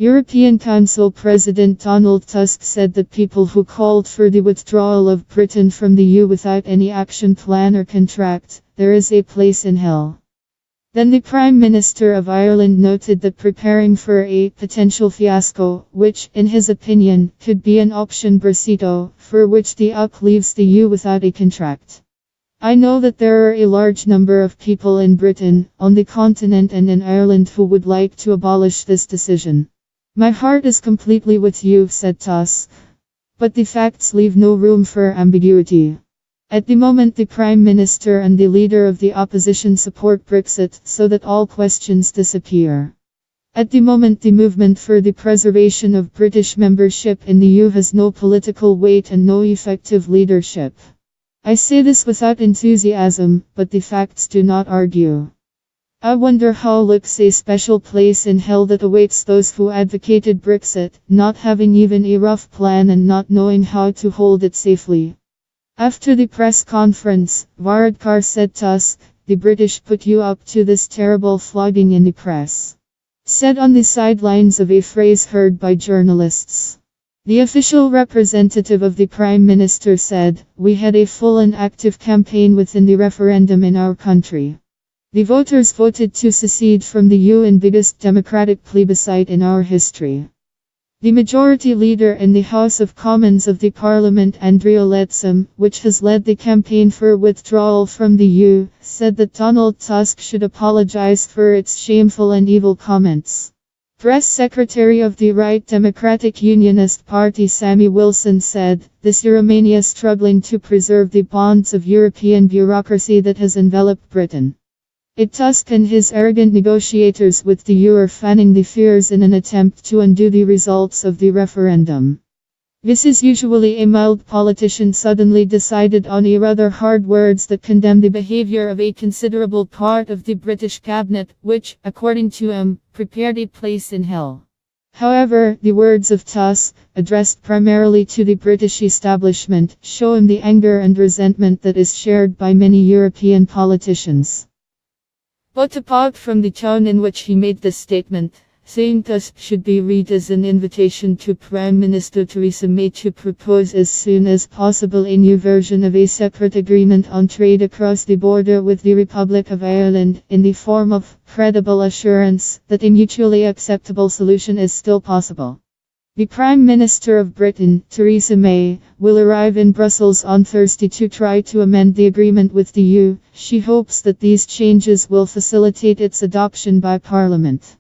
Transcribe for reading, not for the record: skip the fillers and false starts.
European Council President Donald Tusk said that people who called for the withdrawal of Britain from the EU without any action plan or contract, there is a place in hell. Then the Prime Minister of Ireland noted that preparing for a potential fiasco, which, in his opinion, could be an option bracito, for which the UK leaves the EU without a contract. I know that there are a large number of people in Britain, on the continent and in Ireland who would like to abolish this decision. My heart is completely with you, said Tusk. But the facts leave no room for ambiguity. At the moment the Prime Minister and the leader of the opposition support Brexit, so that all questions disappear. At the moment the movement for the preservation of British membership in the EU has no political weight and no effective leadership. I say this without enthusiasm, but the facts do not argue. I wonder how looks a special place in hell that awaits those who advocated Brexit, not having even a rough plan and not knowing how to hold it safely. After the press conference, Varadkar said Tusk, the British put you up to this terrible flogging in the press. Said on the sidelines of a phrase heard by journalists. The official representative of the Prime Minister said, we had a full and active campaign within the referendum in our country. The voters voted to secede from the EU in biggest democratic plebiscite in our history. The majority leader in the House of Commons of the Parliament, Andrea Leadsom, which has led the campaign for withdrawal from the EU, said that Donald Tusk should apologize for its shameful and evil comments. Press Secretary of the Right Democratic Unionist Party Sammy Wilson said, "This is Romania struggling to preserve the bonds of European bureaucracy that has enveloped Britain. Tusk and his arrogant negotiators with the EU are fanning the fears in an attempt to undo the results of the referendum. This is usually a mild politician suddenly decided on a rather hard words that condemn the behavior of a considerable part of the British cabinet, which, according to him, prepared a place in hell." However, the words of Tusk, addressed primarily to the British establishment, show him the anger and resentment that is shared by many European politicians. But apart from the tone in which he made this statement, saying Tusk should be read as an invitation to Prime Minister Theresa May to propose as soon as possible a new version of a separate agreement on trade across the border with the Republic of Ireland, in the form of credible assurance that a mutually acceptable solution is still possible. The Prime Minister of Britain, Theresa May, will arrive in Brussels on Thursday to try to amend the agreement with the EU. She hopes that these changes will facilitate its adoption by Parliament.